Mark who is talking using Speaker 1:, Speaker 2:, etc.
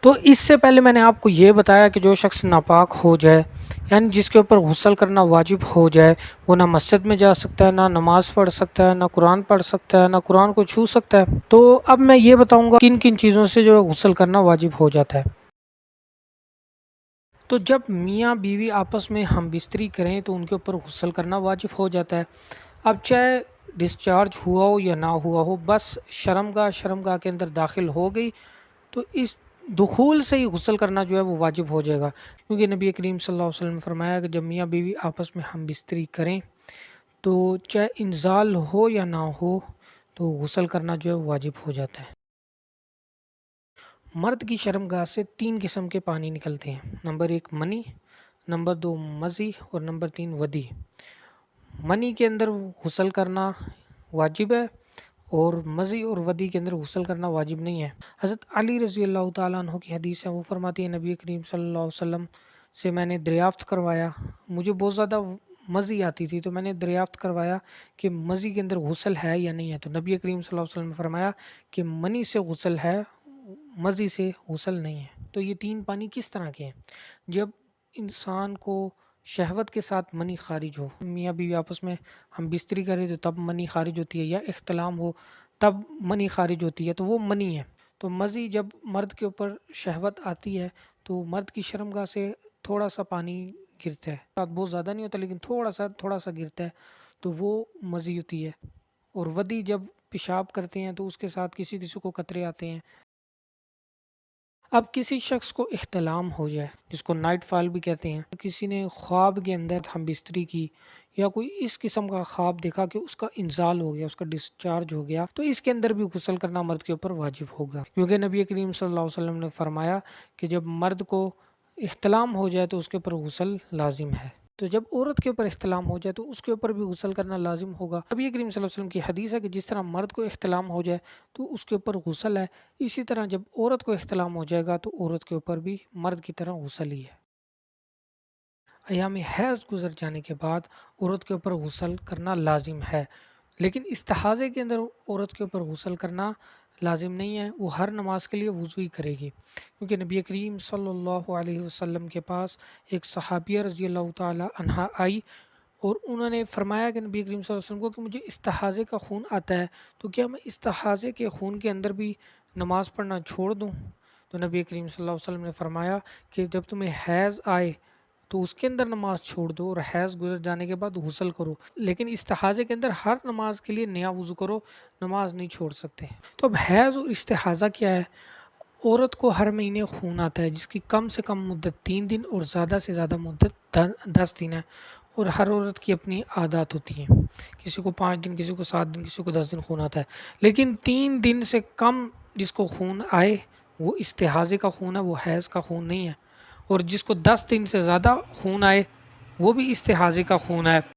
Speaker 1: تو اس سے پہلے میں نے آپ کو یہ بتایا کہ جو شخص ناپاک ہو جائے، یعنی جس کے اوپر غسل کرنا واجب ہو جائے، وہ نہ مسجد میں جا سکتا ہے، نہ نماز پڑھ سکتا ہے، نہ قرآن پڑھ سکتا ہے، نہ قرآن کو چھو سکتا ہے۔ تو اب میں یہ بتاؤں گا کن کن چیزوں سے جو ہے غسل کرنا واجب ہو جاتا ہے۔ تو جب میاں بیوی آپس میں ہم بستری کریں تو ان کے اوپر غسل کرنا واجب ہو جاتا ہے۔ اب چاہے ڈسچارج ہوا ہو یا نہ ہوا ہو، بس شرمگاہ کے اندر داخل ہو گئی تو اس دخول سے ہی غسل کرنا جو ہے وہ واجب ہو جائے گا، کیونکہ نبی کریم صلی اللہ علیہ وسلم نے فرمایا کہ جب میاں بیوی آپس میں ہم بستری کریں تو چاہے انزال ہو یا نہ ہو تو غسل کرنا جو ہے واجب ہو جاتا ہے۔ مرد کی شرمگاہ سے 3 قسم کے پانی نکلتے ہیں، نمبر 1 منی، نمبر 2 مزی اور نمبر 3 ودی۔ منی کے اندر غسل کرنا واجب ہے اور مزی اور ودی کے اندر غسل کرنا واجب نہیں ہے۔ حضرت علی رضی اللہ تعالیٰ عنہ کی حدیث ہے، وہ فرماتی ہے نبی کریم صلی اللہ علیہ وسلم سے میں نے دریافت کروایا، مجھے بہت زیادہ مزی آتی تھی تو میں نے دریافت کروایا کہ مزی کے اندر غسل ہے یا نہیں ہے، تو نبی کریم صلی اللہ علیہ وسلم نے فرمایا کہ منی سے غسل ہے، مزی سے غسل نہیں ہے۔ تو یہ 3 پانی کس طرح کے ہیں؟ جب انسان کو شہوت کے ساتھ منی خارج ہو، میاں بیوی آپس میں ہم بستری کریں تو تب منی خارج ہوتی ہے، یا اختلام ہو تب منی خارج ہوتی ہے، تو وہ منی ہے۔ تو مزی جب مرد کے اوپر شہوت آتی ہے تو مرد کی شرمگاہ سے تھوڑا سا پانی گرتا ہے، بہت زیادہ نہیں ہوتا لیکن تھوڑا سا گرتا ہے، تو وہ مزی ہوتی ہے۔ اور ودی جب پیشاب کرتے ہیں تو اس کے ساتھ کسی کو قطرے آتے ہیں۔ اب کسی شخص کو احتلام ہو جائے، جس کو نائٹ فال بھی کہتے ہیں، کسی نے خواب کے اندر ہم بستری کی یا کوئی اس قسم کا خواب دیکھا کہ اس کا انزال ہو گیا، اس کا ڈسچارج ہو گیا، تو اس کے اندر بھی غسل کرنا مرد کے اوپر واجب ہوگا، کیونکہ نبی کریم صلی اللہ علیہ وسلم نے فرمایا کہ جب مرد کو احتلام ہو جائے تو اس کے اوپر غسل لازم ہے۔ تو جب عورت کے اوپر احتلام ہو جائے تو اس کے اوپر بھی غسل کرنا لازم ہوگا۔ نبی کریم صلی اللہ علیہ وسلم کی حدیث ہے کہ جس طرح مرد کو احتلام ہو جائے تو اس کے اوپر غسل ہے، اسی طرح جب عورت کو احتلام ہو جائے گا تو عورت کے اوپر بھی مرد کی طرح غسل ہی ہے۔ ایام حیض گزر جانے کے بعد عورت کے اوپر غسل کرنا لازم ہے، لیکن استحاضے کے اندر عورت کے اوپر غسل کرنا لازم نہیں ہے، وہ ہر نماز کے لیے وضو ہی کرے گی، کیونکہ نبی کریم صلی اللہ علیہ وسلم کے پاس ایک صحابیہ رضی اللہ تعالی عنہا آئی اور انہوں نے فرمایا کہ نبی کریم صلی اللہ علیہ وسلم کو کہ مجھے استحاضے کا خون آتا ہے، تو کیا میں استحاضے کے خون کے اندر بھی نماز پڑھنا چھوڑ دوں؟ تو نبی کریم صلی اللہ علیہ وسلم نے فرمایا کہ جب تمہیں حیض آئے تو اس کے اندر نماز چھوڑ دو اور حیض گزر جانے کے بعد غسل کرو، لیکن استحاضے کے اندر ہر نماز کے لیے نیا وضو کرو، نماز نہیں چھوڑ سکتے۔ تو اب حیض اور استحاضہ کیا ہے؟ عورت کو ہر مہینے خون آتا ہے جس کی کم سے کم مدت 3 دن اور زیادہ سے زیادہ مدت 10 دن ہے، اور ہر عورت کی اپنی عادات ہوتی ہیں، کسی کو 5 دن، کسی کو 7 دن، کسی کو 10 دن خون آتا ہے، لیکن 3 دن سے کم جس کو خون آئے وہ استحاضے کا خون ہے، وہ حیض کا خون نہیں ہے، اور جس کو 10 دن سے زیادہ خون آئے وہ بھی استحاضے کا خون ہے۔